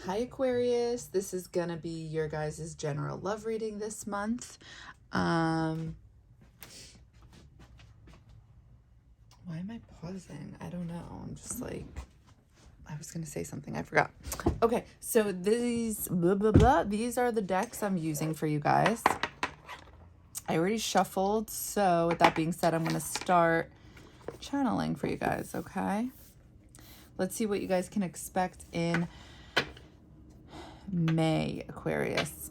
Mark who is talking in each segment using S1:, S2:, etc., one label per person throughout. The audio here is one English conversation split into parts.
S1: Hi Aquarius, this is gonna be your guys' general love reading this month. Why am I pausing? I don't know. I'm just like, I was gonna say something, I forgot. Okay, so these these are the decks I'm using for you guys. I already shuffled, so with that being said, I'm gonna start channeling for you guys, okay? Let's see what you guys can expect in May, Aquarius.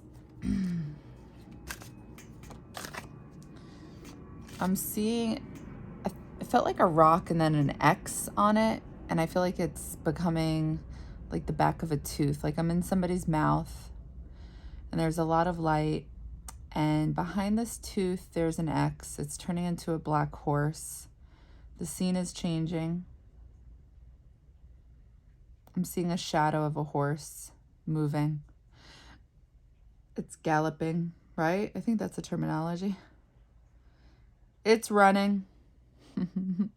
S1: I'm seeing, it felt like a rock and then an X on it. And I feel like it's becoming like the back of a tooth. Like I'm in somebody's mouth and there's a lot of light. And behind this tooth, there's an X. It's turning into a black horse. The scene is changing. I'm seeing a shadow of a horse moving. It's galloping, right? I think that's the terminology. It's running. And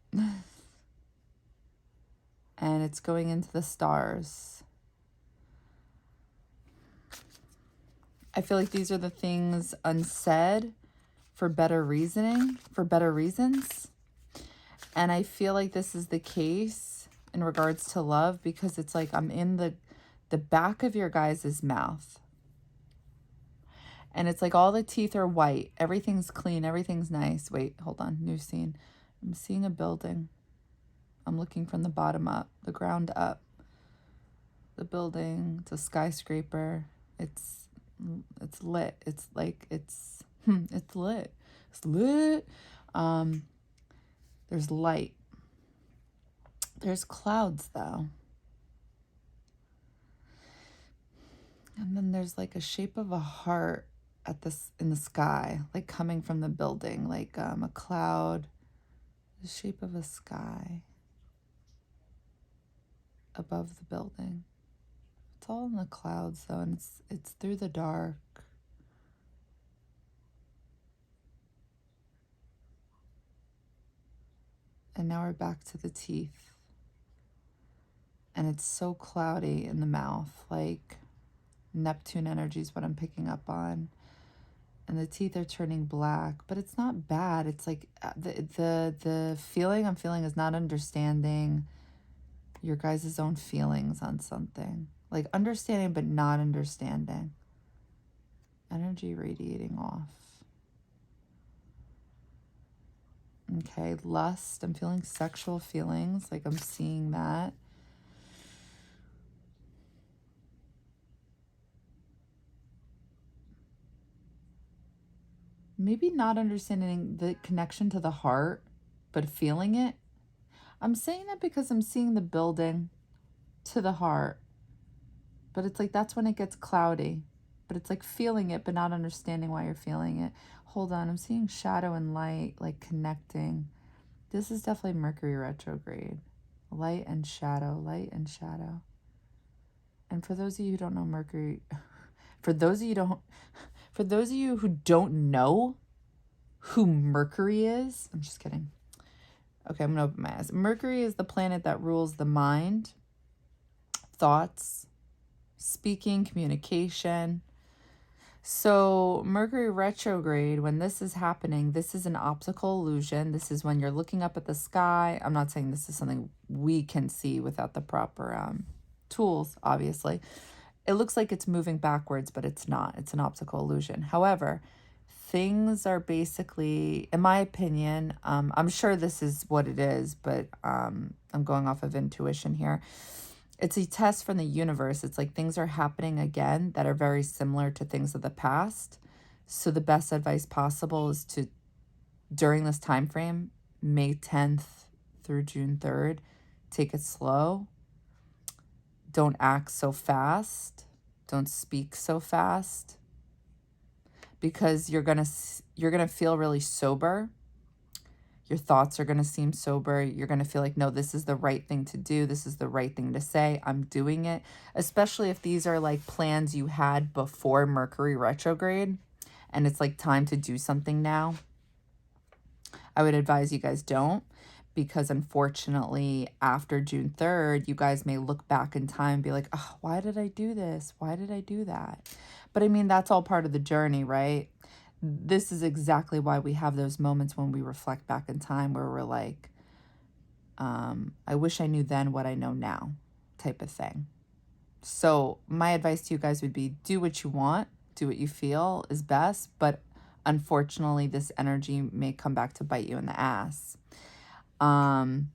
S1: it's going into the stars. I feel like these are the things unsaid for better reasoning, for better reasons. And I feel like this is the case in regards to love because it's like I'm in the back of your guys' mouth. And it's like all the teeth are white. Everything's clean. Everything's nice. Wait, hold on. New scene. I'm seeing a building. I'm looking from the bottom up, the ground up. The building, it's a skyscraper. It's lit. It's like it's lit. It's lit. There's light. There's clouds though. And then there's like a shape of a heart at this in the sky, like coming from the building, like a cloud, the shape of a sky above the building. It's all in the clouds though, and it's through the dark. And now we're back to the teeth. And it's so cloudy in the mouth, like Neptune energy is what I'm picking up on. And the teeth are turning black, but it's not bad. It's like the feeling I'm feeling is not understanding your guys' own feelings on something. Like understanding, but not understanding. Energy radiating off. Okay, lust. I'm feeling sexual feelings, like I'm seeing that. Maybe not understanding the connection to the heart, but feeling it. I'm saying that because I'm seeing the building to the heart. But it's like that's when it gets cloudy. But it's like feeling it, but not understanding why you're feeling it. Hold on, I'm seeing shadow and light, like connecting. This is definitely Mercury retrograde. Light and shadow, light and shadow. And for those of you who don't know Mercury, for those of you who don't know who Mercury is, I'm just kidding. Okay, I'm gonna open my eyes. Mercury is the planet that rules the mind, thoughts, speaking, communication. So Mercury retrograde, when this is happening, this is an optical illusion. This is when you're looking up at the sky. I'm not saying this is something we can see without the proper tools, obviously. It looks like it's moving backwards, but it's not. It's an optical illusion. However, things are basically, in my opinion, I'm sure this is what it is, but I'm going off of intuition here. It's a test from the universe. It's like things are happening again that are very similar to things of the past. So the best advice possible is to, during this time frame, May 10th through June 3rd, take it slow. Don't act so fast. Don't speak so fast. Because you're gonna feel really sober. Your thoughts are going to seem sober. You're going to feel like, no, this is the right thing to do. This is the right thing to say. I'm doing it. Especially if these are like plans you had before Mercury retrograde and it's like time to do something now. I would advise you guys don't. because unfortunately after June 3rd, you guys may look back in time and be like, oh, why did I do this? Why did I do that? But I mean, that's all part of the journey, right? This is exactly why we have those moments when we reflect back in time where we're like, I wish I knew then what I know now, type of thing. So my advice to you guys would be, do what you want, do what you feel is best, but unfortunately this energy may come back to bite you in the ass. I'm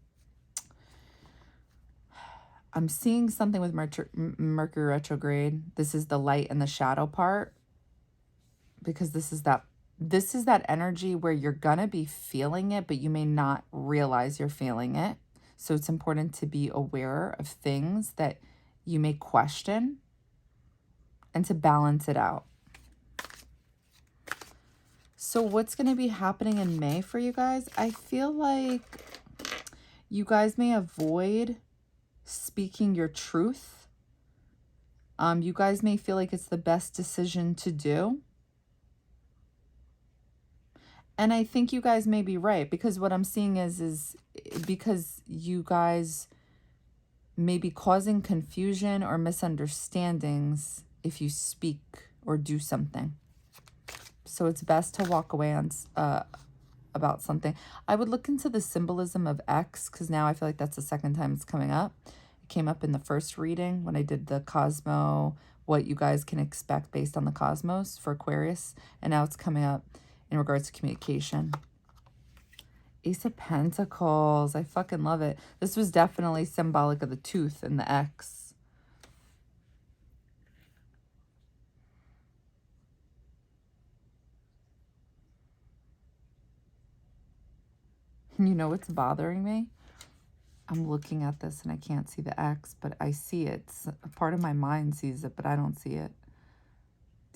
S1: seeing something with Mercury retrograde. This is the light and the shadow part, because this is that energy where you're gonna be feeling it, but you may not realize you're feeling it. So it's important to be aware of things that you may question and to balance it out. So what's going to be happening in May for you guys? I feel like you guys may avoid speaking your truth. You guys may feel like it's the best decision to do. And I think you guys may be right, because what I'm seeing is because you guys may be causing confusion or misunderstandings if you speak or do something. So it's best to walk away on about something. I would look into the symbolism of X, because now I feel like that's the second time it's coming up. It came up in the first reading when I did the Cosmo, what you guys can expect based on the cosmos for Aquarius. And now it's coming up in regards to communication. Ace of Pentacles. I fucking love it. This was definitely symbolic of the tooth and the X. You know what's bothering me? I'm looking at this and I can't see the X, but I see it. A part of my mind sees it, but I don't see it.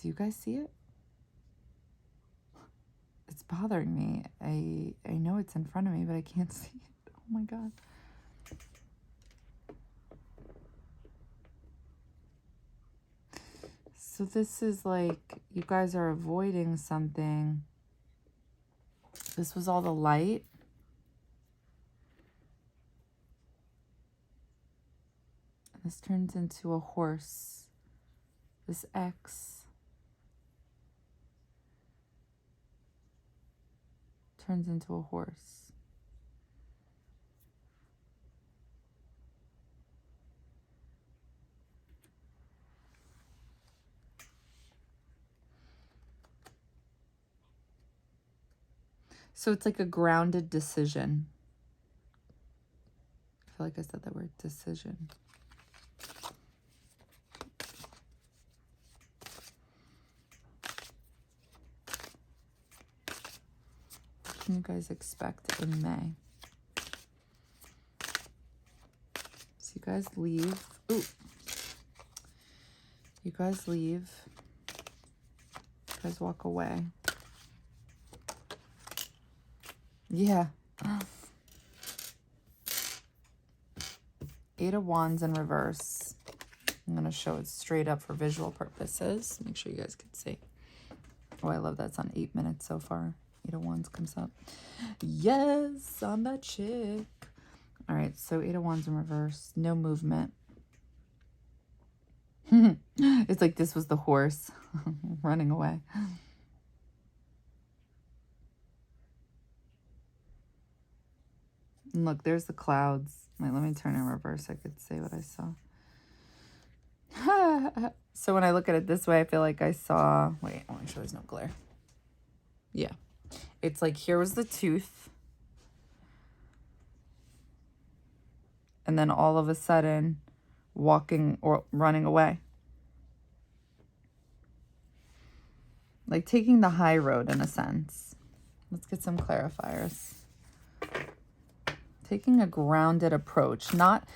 S1: Do you guys see it? It's bothering me. I know it's in front of me, but I can't see it. Oh my God. So this is like, you guys are avoiding something. This was all the light. This turns into a horse. This X turns into a horse. So it's like a grounded decision. I feel like I said that word, decision. What can you guys expect in May? So you guys leave. Ooh. You guys leave. You guys walk away. Yeah. Eight of Wands in reverse. I'm going to show it straight up for visual purposes. Make sure you guys can see. Oh, I love that. It's on 8 minutes so far. Eight of Wands comes up. Yes, I'm that chick. All right, so Eight of Wands in reverse. No movement. It's like this was the horse running away. And look, there's the clouds. Wait, let me turn in reverse. I could say what I saw. So when I look at it this way, I feel like I saw... Wait, I want to make sure there's no glare. Yeah. It's like here was the tooth. And then all of a sudden, walking or running away. Like taking the high road in a sense. Let's get some clarifiers. Taking a grounded approach, not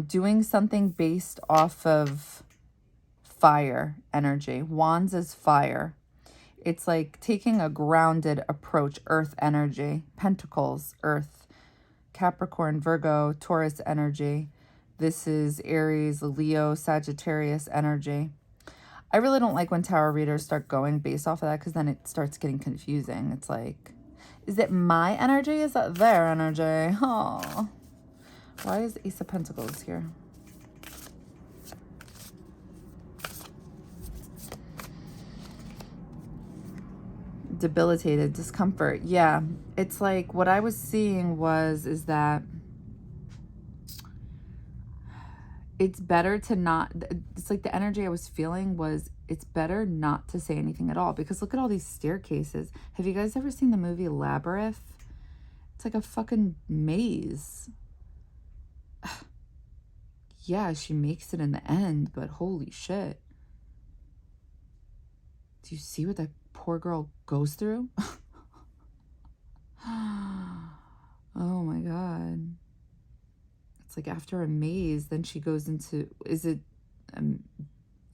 S1: doing something based off of fire energy. Wands is fire. It's like taking a grounded approach, earth energy. Pentacles, earth. Capricorn, Virgo, Taurus energy. This is Aries, Leo, Sagittarius energy. I really don't like when tarot readers start going based off of that, because then it starts getting confusing. It's like, Is it my energy? Is that their energy? Oh. Why is Ace of Pentacles here? Debilitated, discomfort. Yeah. It's like what I was seeing is that it's better to not, it's like the energy I was feeling was it's better not to say anything at all, because look at all these staircases. Have you guys ever seen the movie Labyrinth? It's like a fucking maze. Yeah, she makes it in the end, but holy shit. Do you see what that poor girl goes through? Oh my God. It's like after a maze, then she goes into, is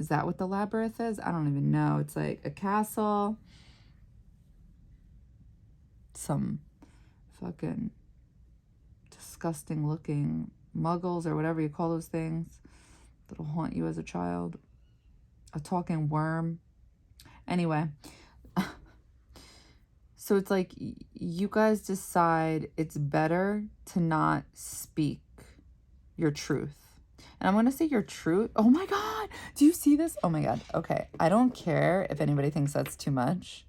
S1: that what the labyrinth is? I don't even know. It's like a castle. Some fucking disgusting looking muggles or whatever you call those things that'll haunt you as a child. A talking worm. Anyway. So it's like you guys decide it's better to not speak your truth. And I'm going to say your truth. Oh my God. Do you see this? Oh my God. Okay. I don't care if anybody thinks that's too much.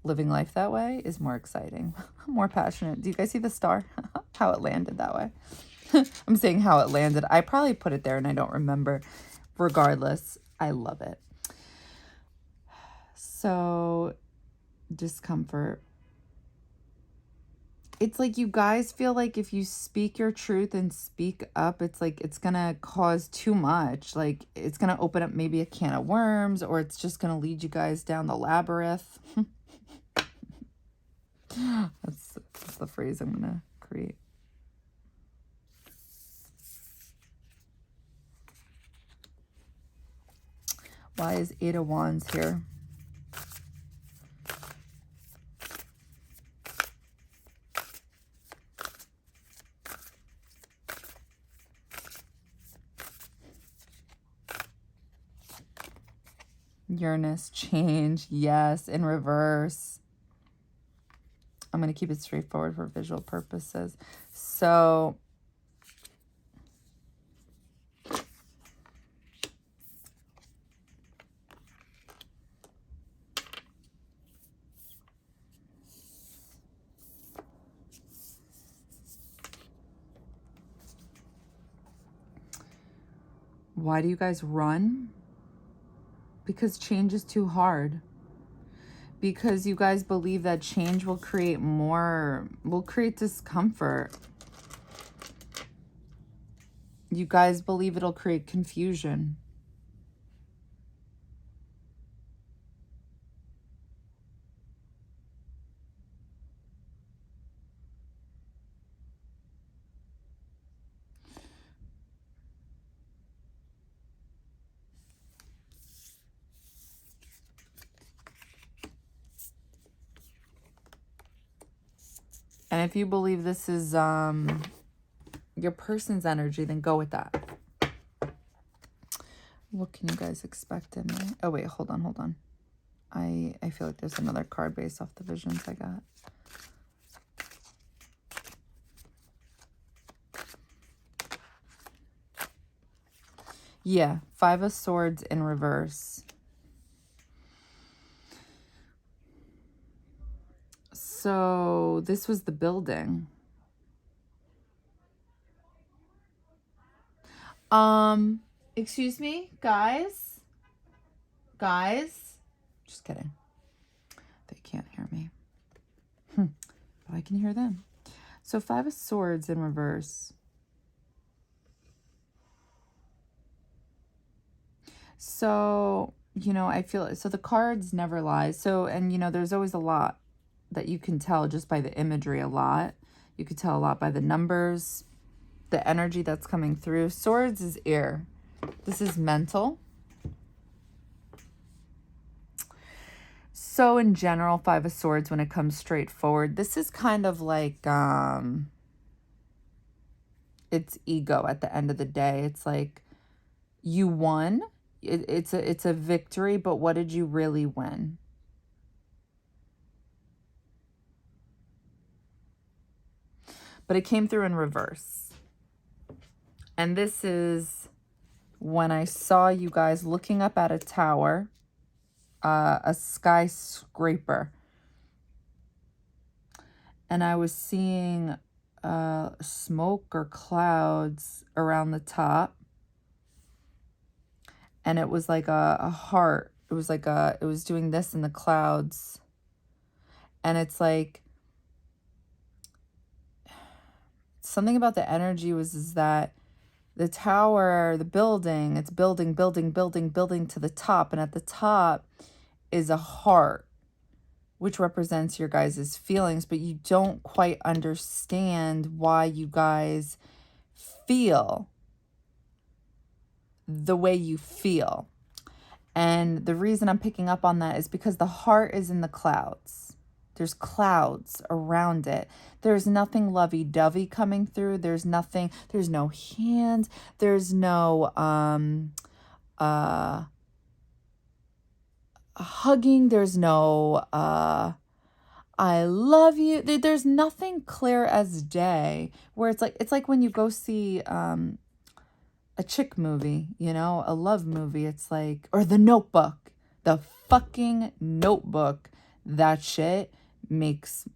S1: Living life that way is more exciting. More passionate. Do you guys see the star? How it landed that way. I'm saying how it landed. I probably put it there and I don't remember. Regardless, I love it. So, discomfort. It's like you guys feel like if you speak your truth and speak up, it's like it's going to cause too much. Like it's going to open up maybe a can of worms, or it's just going to lead you guys down the labyrinth. That's the phrase I'm going to create. Why is 8 of Wands here? Uranus, change, yes, in reverse. I'm going to keep it straightforward for visual purposes. So, why do you guys run? Because change is too hard. Because you guys believe that change will create discomfort. You guys believe it'll create confusion. And if you believe this is your person's energy, then go with that. What can you guys expect in me? Oh, wait, hold on. I feel like there's another card based off the visions I got. Yeah, 5 of Swords in reverse. So this was the building. Excuse me, guys? Guys? Just kidding. They can't hear me. But I can hear them. So 5 of Swords in reverse. So, you know, I feel, so the cards never lie. So, and you know, there's always a lot that you can tell just by the imagery, a lot. You could tell a lot by the numbers, the energy that's coming through. Swords is air. This is mental. So in general, 5 of Swords, when it comes straight forward, this is kind of like, it's ego at the end of the day. It's like you won. It's a victory, but what did you really win? but it came through in reverse. And this is when I saw you guys looking up at a tower, a skyscraper. And I was seeing smoke or clouds around the top. And it was like a heart. It was like it was doing this in the clouds. And it's like, something about the energy is that the tower, the building, it's building to the top. And at the top is a heart, which represents your guys' feelings, but you don't quite understand why you guys feel the way you feel. And the reason I'm picking up on that is because the heart is in the clouds. There's clouds around it. There's nothing lovey-dovey coming through. There's nothing, there's no hands. There's no hugging. There's no I love you. There's nothing clear as day, where it's like when you go see a chick movie, you know, a love movie. It's like, or The Notebook, the fucking Notebook. That shit makes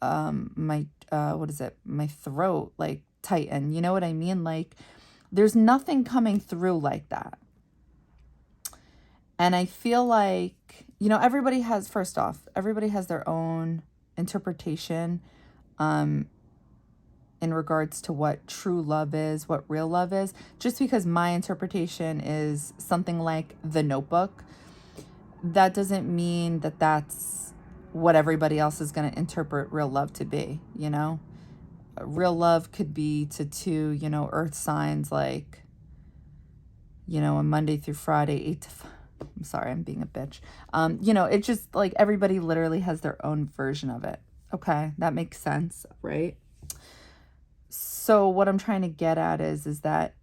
S1: my my throat like tighten. You know what I mean? Like, there's nothing coming through like that. And I feel like, you know, everybody has their own interpretation in regards to what true love is, what real love is. Just because my interpretation is something like The Notebook, that doesn't mean that that's what everybody else is going to interpret real love to be, you know? Real love could be to two, you know, earth signs, like, you know, a Monday through Friday, 8 to 5. I'm sorry, I'm being a bitch. You know, it's just like everybody literally has their own version of it. Okay, that makes sense, right? So what I'm trying to get at is that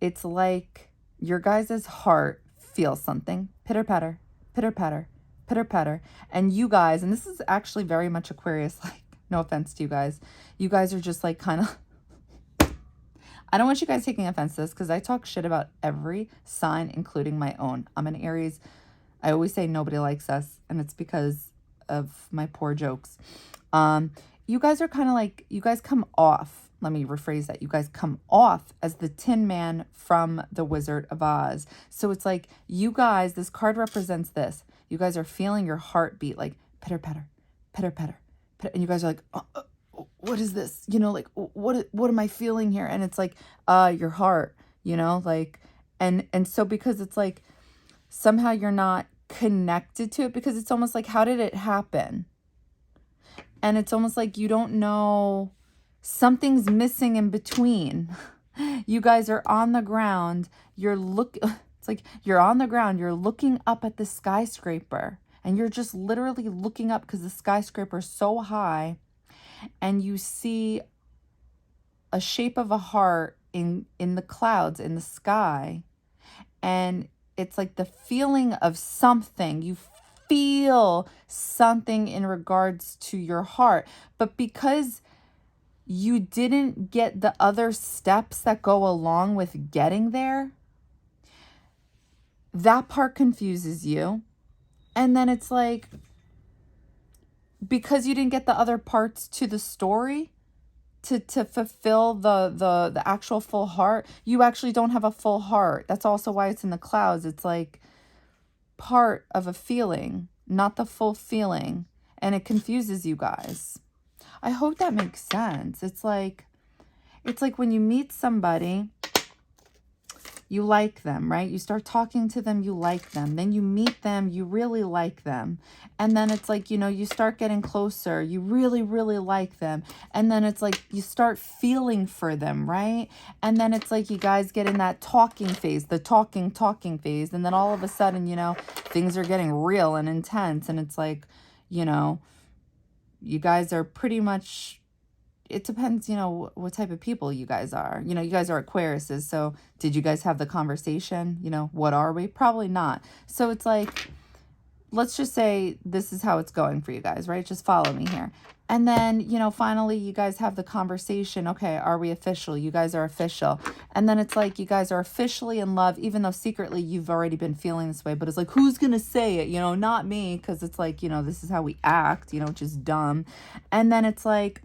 S1: it's like your guys' heart feels something. Pitter patter, pitter patter, pitter patter. And you guys, and this is actually very much Aquarius, like, no offense to you guys. You guys are just like kind of, I don't want you guys taking offense to this, because I talk shit about every sign, including my own. I'm an Aries. I always say nobody likes us, and it's because of my poor jokes. You guys are kind of like, you guys come off, let me rephrase that. You guys come off as the Tin Man from The Wizard of Oz. So it's like, you guys, this card represents this. You guys are feeling your heartbeat, like pitter patter, pitter patter, pitter, and you guys are like, what is this? You know, like, what am I feeling here? And it's like, your heart, you know, like, and so because it's like, somehow you're not connected to it, because it's almost like, how did it happen? And it's almost like you don't know, something's missing in between. You guys are on the ground. It's like you're on the ground. You're looking up at the skyscraper, and you're just literally looking up because the skyscraper is so high, and you see a shape of a heart in the clouds, in the sky. And it's like the feeling of something. You feel something in regards to your heart. But because you didn't get the other steps that go along with getting there, that part confuses you. And then it's like, because you didn't get the other parts to the story to fulfill the actual full heart, you actually don't have a full heart. That's also why it's in the clouds. It's like part of a feeling, not the full feeling. And it confuses you guys. I hope that makes sense. It's like when you meet somebody, you like them, right? You start talking to them, you like them. Then you meet them, you really like them. And then it's like, you know, you start getting closer, you really, really like them. And then it's like you start feeling for them, right? And then it's like you guys get in that talking phase, the talking phase. And then all of a sudden, you know, things are getting real and intense. And it's like, you know, you guys are pretty much, it depends, you know, what type of people you guys are. You know, you guys are Aquariuses, so did you guys have the conversation? You know, what are we? Probably not. So it's like, let's just say this is how it's going for you guys, right? Just follow me here. And then, you know, finally you guys have the conversation. Okay, are we official? You guys are official. And then it's like you guys are officially in love, even though secretly you've already been feeling this way. But it's like, who's going to say it? You know, not me, because it's like, you know, this is how we act, you know, which is dumb. And then it's like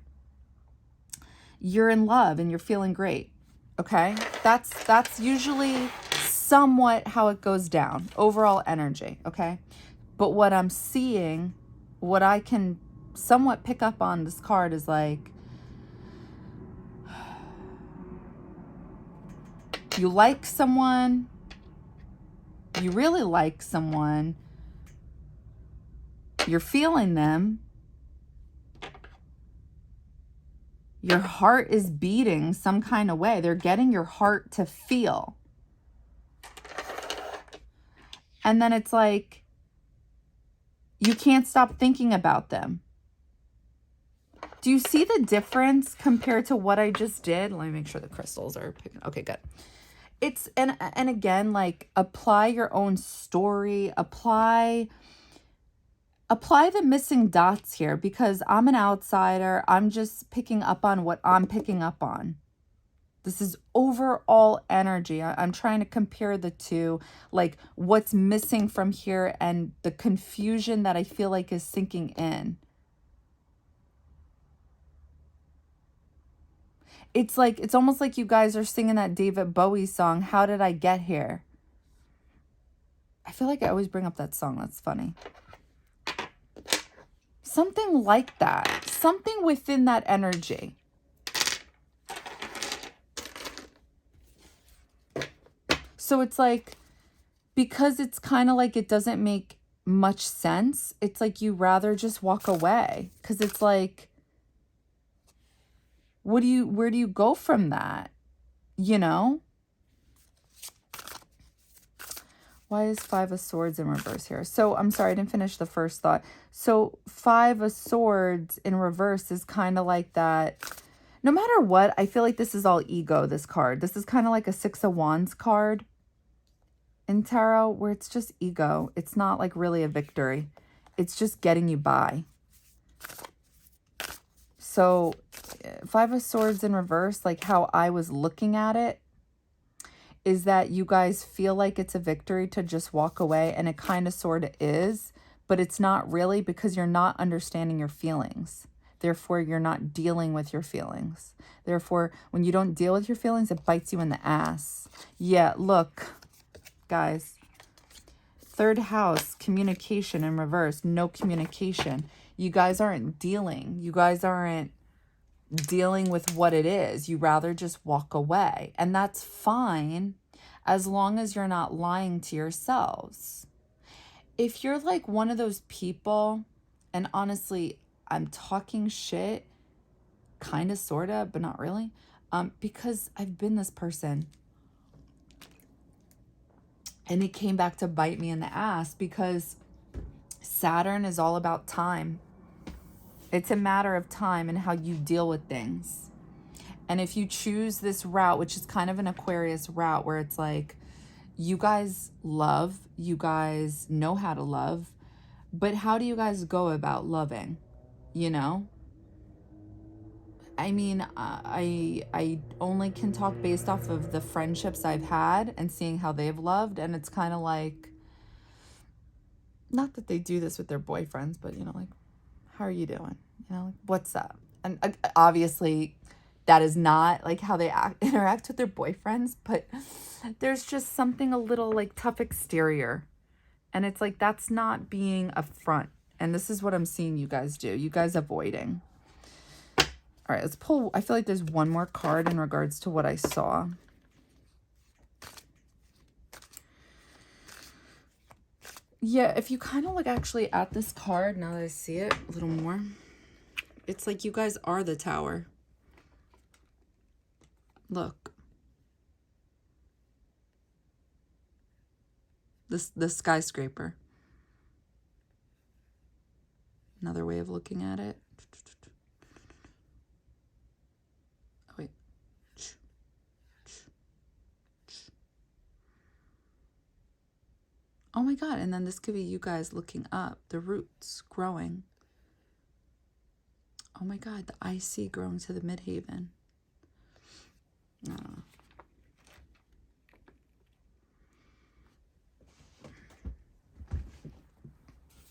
S1: you're in love and you're feeling great. Okay? That's usually somewhat how it goes down. Overall energy, okay? But what I'm seeing, what I can somewhat pick up on this card is like, you like someone, you really like someone, you're feeling them, your heart is beating some kind of way. They're getting your heart to feel. And then it's like, you can't stop thinking about them. Do you see the difference compared to what I just did? Let me make sure the crystals are picking. Okay, good. It's, and again, like, apply your own story, apply the missing dots here, because I'm an outsider. I'm just picking up on what I'm picking up on. This is overall energy. I'm trying to compare the two, like what's missing from here and the confusion that I feel like is sinking in. It's like, it's almost like you guys are singing that David Bowie song, How Did I Get Here? I feel like I always bring up that song. That's funny. Something like that. Something within that energy. So it's like, because it's kind of like it doesn't make much sense, it's like you rather just walk away. Because it's like, where do you go from that? You know? Why is Five of Swords in reverse here? So, I'm sorry, I didn't finish the first thought. So, Five of Swords in reverse is kind of like that. No matter what, I feel like this is all ego, this card. This is kind of like a Six of Wands card in tarot, where it's just ego. It's not like really a victory. It's just getting you by. So, Five of Swords in reverse, like how I was looking at it, is that you guys feel like it's a victory to just walk away, and it kind of sort of is, but it's not really, because you're not understanding your feelings. Therefore, you're not dealing with your feelings. Therefore, when you don't deal with your feelings, it bites you in the ass. Yeah, look, guys. Third house, communication in reverse, no communication. You guys aren't dealing. You guys aren't dealing with what it is. You rather just walk away. And that's fine as long as you're not lying to yourselves. If you're like one of those people, and honestly, I'm talking shit, kind of, sort of, but not really, because I've been this person. And it came back to bite me in the ass, because Saturn is all about time. It's a matter of time and how you deal with things. And if you choose this route, which is kind of an Aquarius route, where it's like, you guys love, you guys know how to love, but how do you guys go about loving? You know? I mean, I only can talk based off of the friendships I've had and seeing how they've loved. And it's kind of like, not that they do this with their boyfriends, but, you know, like, how are you doing? You know, like, what's up? And obviously that is not like how they interact with their boyfriends, but there's just something a little like tough exterior. And it's like, that's not being upfront. And this is what I'm seeing you guys do. You guys avoiding. All right, let's pull. I feel like there's one more card in regards to what I saw. Yeah, if you kind of look actually at this card, now that I see it a little more, it's like you guys are the tower. Look. The skyscraper. Another way of looking at it. Oh, wait. Oh my God. And then this could be you guys looking up, the roots growing. Oh my God, the IC growing to the midhaven. Oh.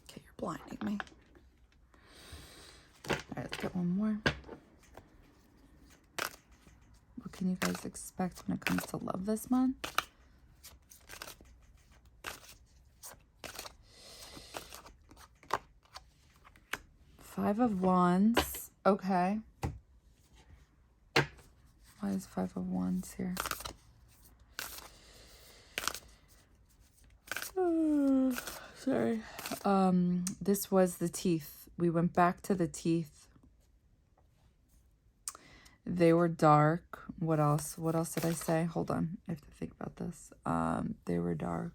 S1: Okay, you're blinding me. All right, let's get one more. What can you guys expect when it comes to love this month? Five of Wands. Okay. Why is Five of Wands here? Sorry. This was the teeth. We went back to the teeth. They were dark. What else? What else did I say? Hold on. I have to think about this. They were dark.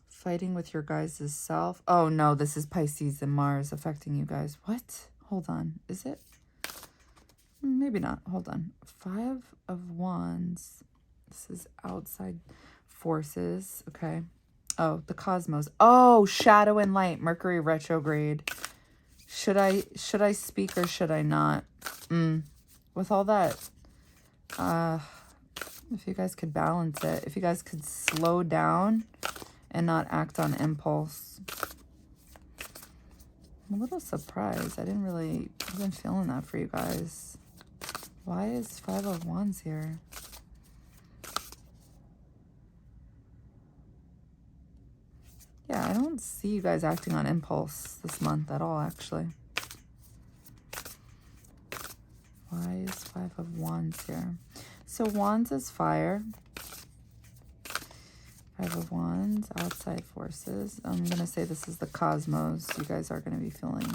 S1: Fighting with your guys' self. Oh, no. This is Pisces and Mars affecting you guys. What? Hold on. Is it? Maybe not. Hold on. Five of Wands. This is outside forces. Okay. Oh, the cosmos. Oh, shadow and light. Mercury retrograde. Should I speak or should I not? With all that, if you guys could balance it, if you guys could slow down and not act on impulse. I'm a little surprised. I've been feeling that for you guys. Why is Five of Wands here? Yeah, I don't see you guys acting on impulse this month at all, actually. Why is Five of Wands here? So Wands is fire. Five of Wands, outside forces. I'm going to say this is the cosmos. You guys are going to be feeling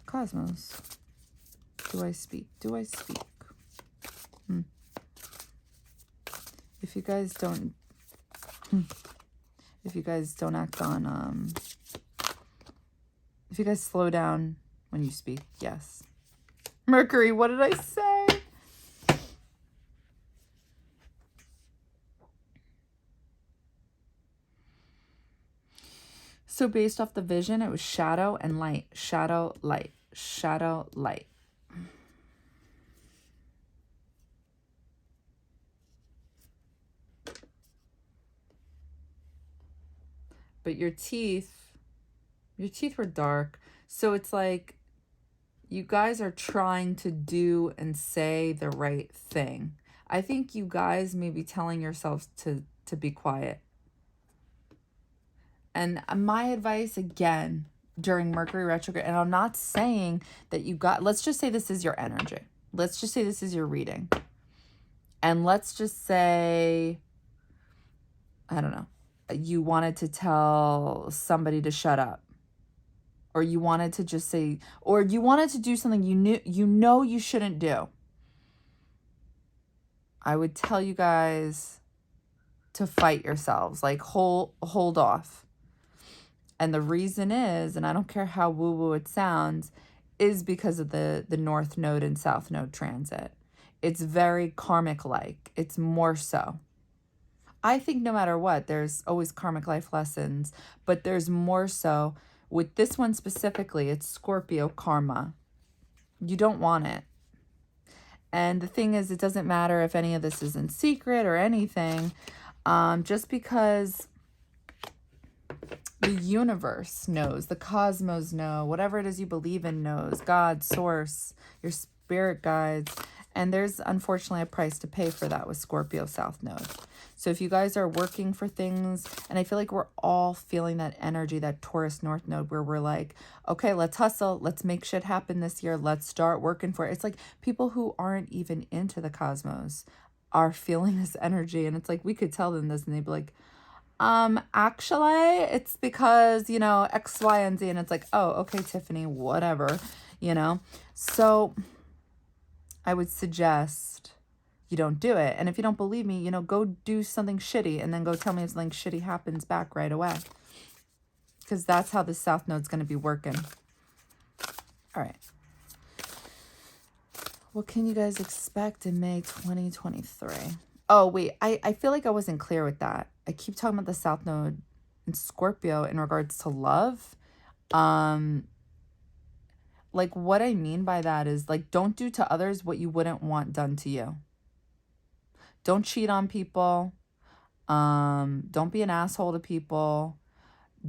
S1: cosmos. Do I speak? Do I speak? If you guys don't... If you guys don't act on... if you guys slow down when you speak, yes. Mercury, what did I say? So based off the vision, it was shadow and light. Shadow, light. Shadow, light. But your teeth were dark. So it's like you guys are trying to do and say the right thing. I think you guys may be telling yourselves to be quiet. And my advice, again, during Mercury retrograde, and I'm not saying that let's just say this is your energy. Let's just say this is your reading. And let's just say, I don't know, you wanted to tell somebody to shut up. Or you wanted to just say, or you wanted to do something you know you shouldn't do. I would tell you guys to fight yourselves, like hold off. And the reason is, and I don't care how woo-woo it sounds, is because of the North Node and South Node transit. It's very karmic-like. It's more so. I think no matter what, there's always karmic life lessons, but there's more so. With this one specifically, it's Scorpio karma. You don't want it. And the thing is, it doesn't matter if any of this is in secret or anything. Just because the universe knows, the cosmos know, whatever it is you believe in knows, God, source, your spirit guides. And there's unfortunately a price to pay for that with Scorpio South Node. So if you guys are working for things, and I feel like we're all feeling that energy, that Taurus North Node, where we're like, okay, let's hustle. Let's make shit happen this year. Let's start working for it. It's like people who aren't even into the cosmos are feeling this energy. And it's like, we could tell them this and they'd be like, actually, it's because, X, Y, and Z. And it's like, oh, okay, Tiffany, whatever, So I would suggest you don't do it. And if you don't believe me, go do something shitty and then go tell me if something shitty happens back right away. Because that's how the South Node's going to be working. All right. What can you guys expect in May 2023? Oh, wait. I feel like I wasn't clear with that. I keep talking about the South Node in Scorpio in regards to love. Like, what I mean by that is, like, don't do to others what you wouldn't want done to you. Don't cheat on people. Don't be an asshole to people.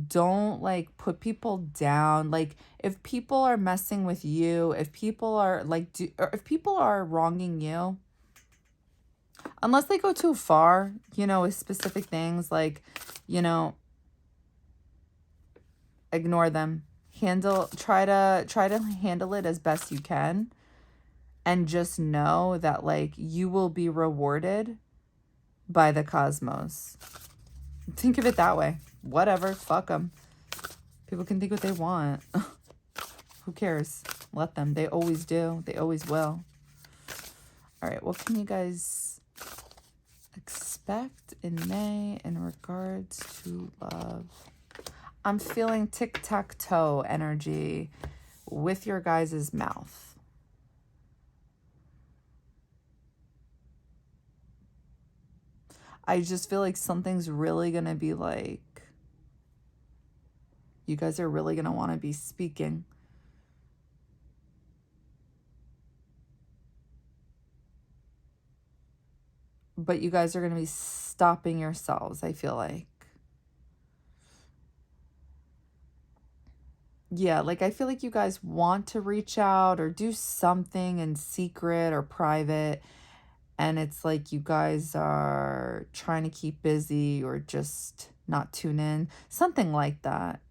S1: Don't, like, put people down. Like, if people are messing with you, if people are, like, or if people are wronging you, unless they go too far, you know, with specific things, like, you know, ignore them. Try to handle it as best you can, and just know that, like, you will be rewarded by the cosmos. Think of it that way. Whatever, fuck them. People can think what they want. Who cares? Let them. They always do. They always will. All right, what can you guys expect in May in regards to love? I'm feeling tic-tac-toe energy with your guys' mouth. I just feel like something's really going to be like, you guys are really going to want to be speaking. But you guys are going to be stopping yourselves, I feel like. Yeah, like I feel like you guys want to reach out or do something in secret or private. And it's like you guys are trying to keep busy or just not tune in. Something like that.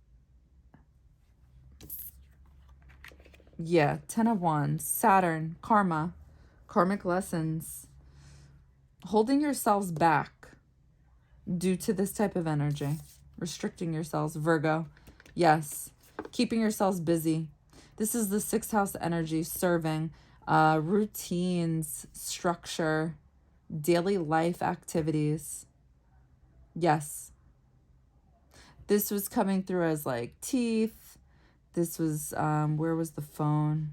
S1: Yeah, 10 of Wands, Saturn, karma, karmic lessons. Holding yourselves back due to this type of energy. Restricting yourselves, Virgo. Yes. Keeping yourselves busy. This is the 6th house energy, serving, routines, structure, daily life activities. Yes. This was coming through as like teeth. This was, where was the phone?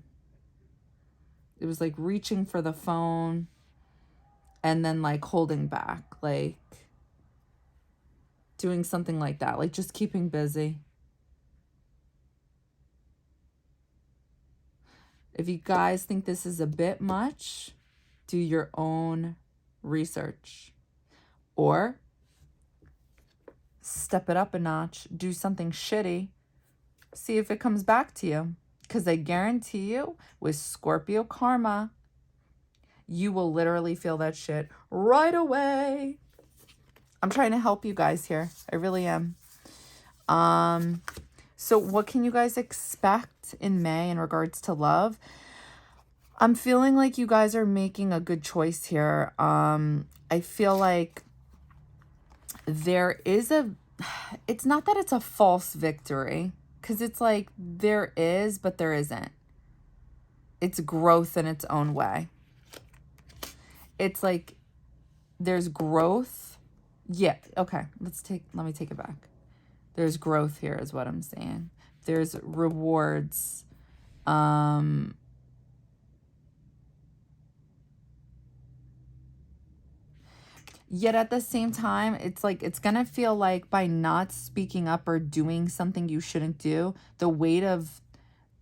S1: It was like reaching for the phone and then like holding back, like doing something like that, like just keeping busy. If you guys think this is a bit much, do your own research. Or step it up a notch, do something shitty, see if it comes back to you. Because I guarantee you, with Scorpio karma, you will literally feel that shit right away. I'm trying to help you guys here. I really am. So what can you guys expect in May in regards to love? I'm feeling like you guys are making a good choice here. I feel like there is it's not that it's a false victory, because it's like there is, but there isn't. It's growth in its own way. It's like there's growth. Yeah, okay. Let me take it back. There's growth here is what I'm saying. There's rewards. Yet at the same time, it's like it's going to feel like by not speaking up or doing something you shouldn't do, the weight of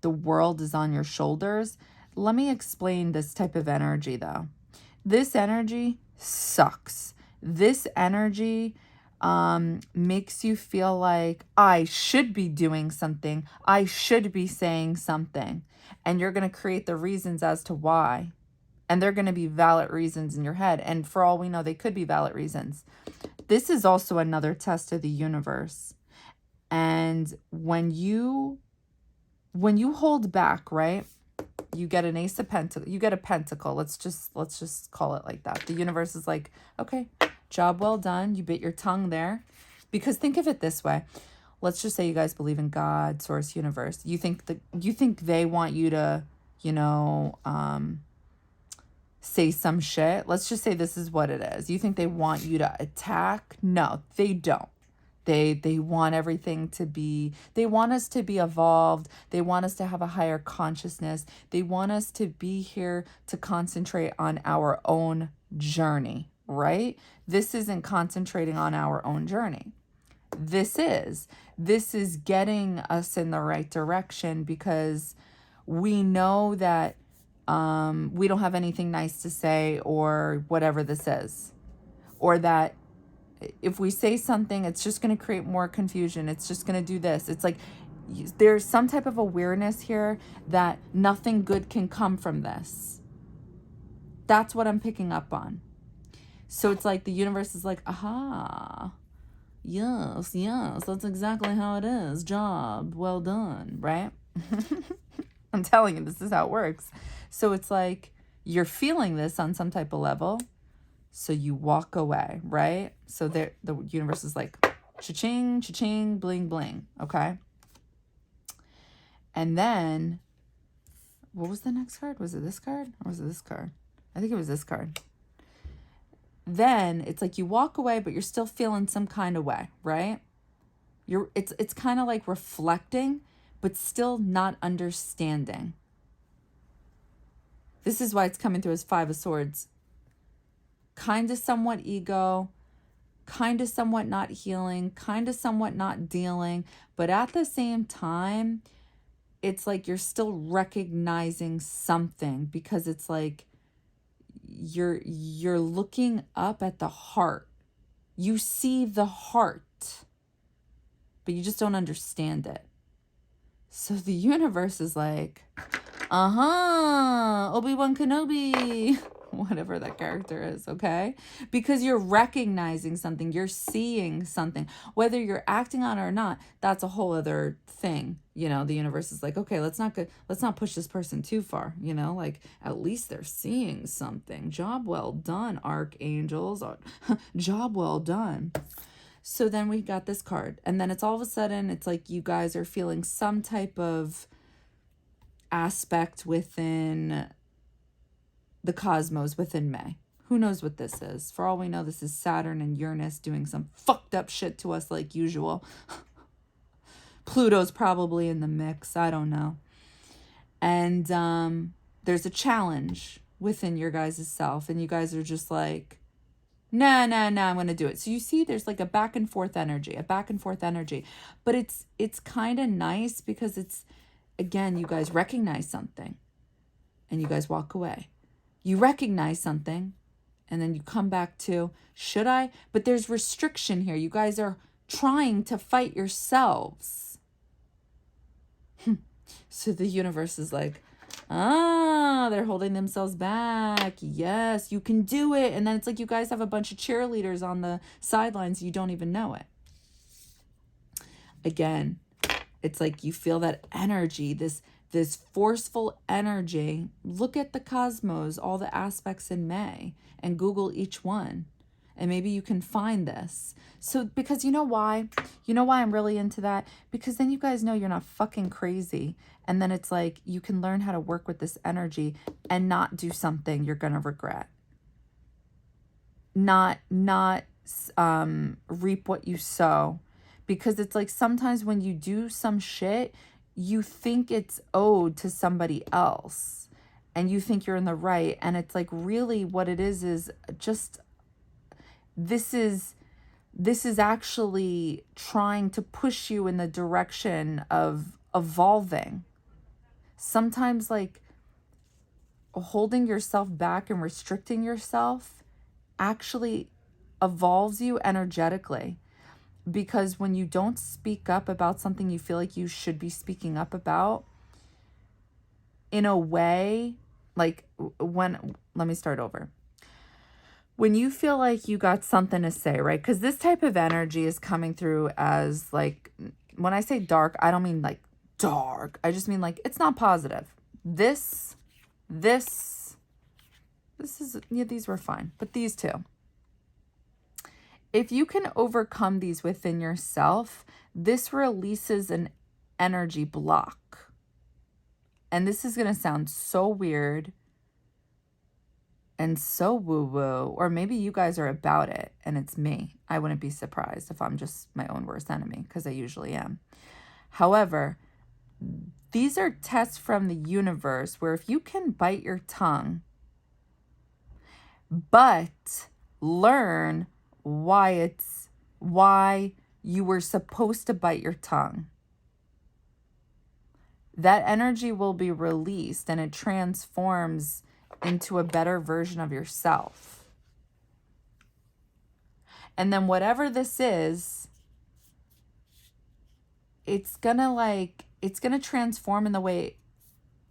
S1: the world is on your shoulders. Let me explain this type of energy, though. This energy sucks. This energy makes you feel like I should be doing something. I should be saying something. And you're going to create the reasons as to why. And they're going to be valid reasons in your head. And for all we know, they could be valid reasons. This is also another test of the universe. And when you hold back, right? You get an ace of pentacles. You get a pentacle. Let's just call it like that. The universe is like, okay, job well done. You bit your tongue there. Because think of it this way. Let's just say you guys believe in God, source, universe. You think they want you to, say some shit. Let's just say this is what it is. You think they want you to attack? No, they don't. They want everything to be, they want us to be evolved. They want us to have a higher consciousness. They want us to be here to concentrate on our own journey, right? This isn't concentrating on our own journey. This is getting us in the right direction, because we know that we don't have anything nice to say, or whatever this is, or that if we say something, it's just going to create more confusion. It's just going to do this. It's like there's some type of awareness here that nothing good can come from this. That's what I'm picking up on. So it's like the universe is like, aha, yes, that's exactly how it is. Job well done, right? I'm telling you, this is how it works. So it's like you're feeling this on some type of level. So you walk away, right? So the universe is like, cha-ching, cha-ching, bling, bling, okay? And then, what was the next card? Was it this card? Or was it this card? I think it was this card. Then it's like you walk away, but you're still feeling some kind of way, right? It's kind of like reflecting, but still not understanding. This is why it's coming through as Five of Swords. Kind of somewhat ego, kind of somewhat not healing, kind of somewhat not dealing. But at the same time, it's like you're still recognizing something, because it's like you're looking up at the heart. You see the heart, but you just don't understand it. So the universe is like, Obi-Wan Kenobi, whatever that character is, okay? Because you're recognizing something, you're seeing something, whether you're acting on it or not. That's a whole other thing. You know, the universe is like, okay, let's not push this person too far, you know, like at least they're seeing something. Job well done, archangels. Job well done. So then we got this card, and then it's all of a sudden, it's like you guys are feeling some type of aspect within the cosmos within May. Who knows what this is? For all we know, this is Saturn and Uranus doing some fucked up shit to us like usual. Pluto's probably in the mix. I don't know. And there's a challenge within your guys' self, and you guys are just like, nah, I'm going to do it. So you see there's like a back and forth energy. But it's kind of nice, because it's, again, you guys recognize something and you guys walk away. You recognize something and then you come back to, should I? But there's restriction here. You guys are trying to fight yourselves. So the universe is like, they're holding themselves back. Yes, you can do it. And then it's like you guys have a bunch of cheerleaders on the sidelines. You don't even know it. Again, it's like you feel that energy, this forceful energy. Look at the cosmos, all the aspects in May, and Google each one. And maybe you can find this. So, because you know why? You know why I'm really into that? Because then you guys know you're not fucking crazy. And then it's like you can learn how to work with this energy and not do something you're going to regret. Not reap what you sow. Because it's like sometimes when you do some shit, you think it's owed to somebody else. And you think you're in the right. And it's like really what it is just... This is actually trying to push you in the direction of evolving. Sometimes like holding yourself back and restricting yourself actually evolves you energetically. Because when you don't speak up about something you feel like you should be speaking up about, in a way, like let me start over. When you feel like you got something to say, right? Because this type of energy is coming through as like, when I say dark, I don't mean like dark. I just mean like, it's not positive. This is, yeah, these were fine. But these two. If you can overcome these within yourself, this releases an energy block. And this is going to sound so weird. and so woo-woo, or maybe you guys are about it and it's me. I wouldn't be surprised if I'm just my own worst enemy, because I usually am. However, these are tests from the universe where if you can bite your tongue, but learn why you were supposed to bite your tongue, that energy will be released and it transforms into a better version of yourself. And then whatever this is, it's gonna transform in the way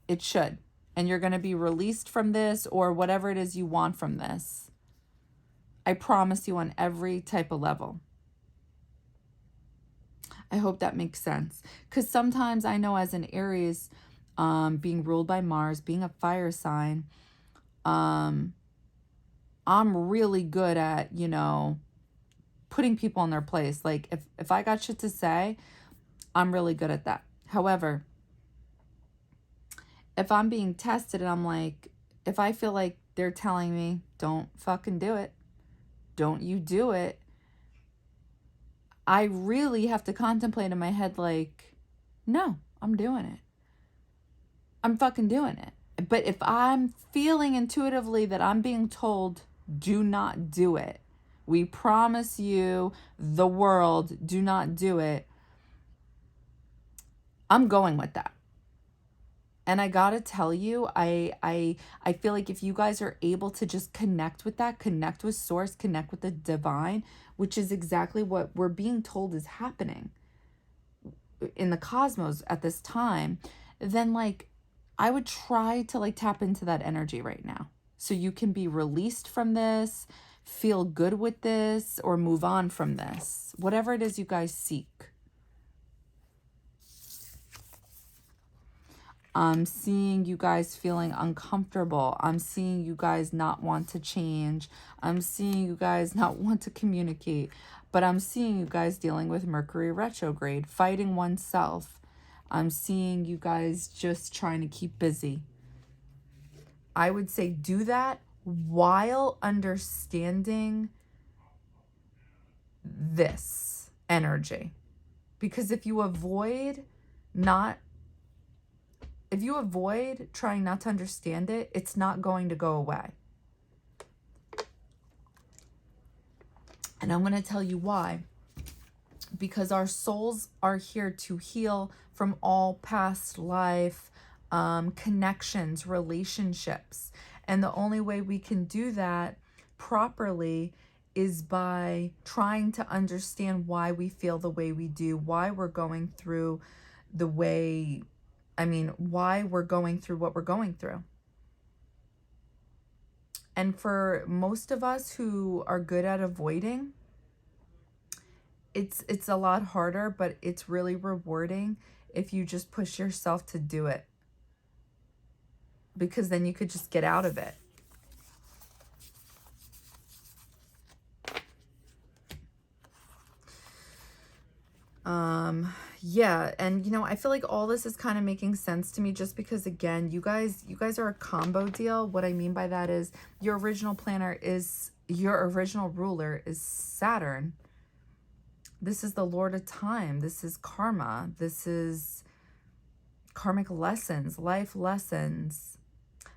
S1: it should. And you're gonna be released from this, or whatever it is you want from this. I promise you, on every type of level. I hope that makes sense. Because sometimes I know, as an Aries, being ruled by Mars, being a fire sign, I'm really good at, putting people in their place. Like, if I got shit to say, I'm really good at that. However, if I'm being tested and I'm like, if I feel like they're telling me, don't fucking do it, don't you do it, I really have to contemplate in my head, like, no, I'm doing it. I'm fucking doing it. But if I'm feeling intuitively that I'm being told, do not do it, we promise you the world, do not do it, I'm going with that. And I gotta tell you, I feel like if you guys are able to just connect with that, connect with source, connect with the divine, which is exactly what we're being told is happening in the cosmos at this time, then like I would try to like tap into that energy right now. So you can be released from this, feel good with this, or move on from this. Whatever it is you guys seek. I'm seeing you guys feeling uncomfortable. I'm seeing you guys not want to change. I'm seeing you guys not want to communicate. But I'm seeing you guys dealing with Mercury retrograde, fighting oneself. I'm seeing you guys just trying to keep busy. I would say do that while understanding this energy. Because if you avoid trying not to understand it, it's not going to go away. And I'm going to tell you why. Because our souls are here to heal from all past life connections, relationships. And the only way we can do that properly is by trying to understand why we feel the way we do, why we're going through why we're going through what we're going through. And for most of us who are good at avoiding, it's a lot harder, but it's really rewarding if you just push yourself to do it. Because then you could just get out of it. Yeah, and I feel like all this is kind of making sense to me, just because, again, you guys are a combo deal. What I mean by that is your original ruler is Saturn. This is the Lord of Time. This is karma. This is karmic lessons, life lessons.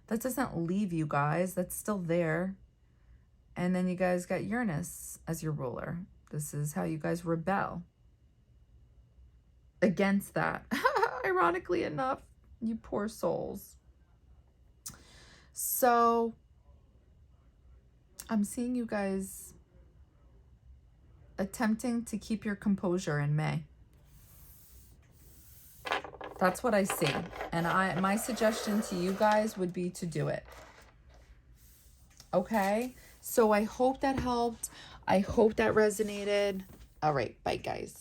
S1: That doesn't leave you guys. That's still there. And then you guys got Uranus as your ruler. This is how you guys rebel against that. Ironically enough, you poor souls. So I'm seeing you guys attempting to keep your composure in May. That's what I see. And my suggestion to you guys would be to do it. Okay? So I hope that helped. I hope that resonated. All right, bye guys.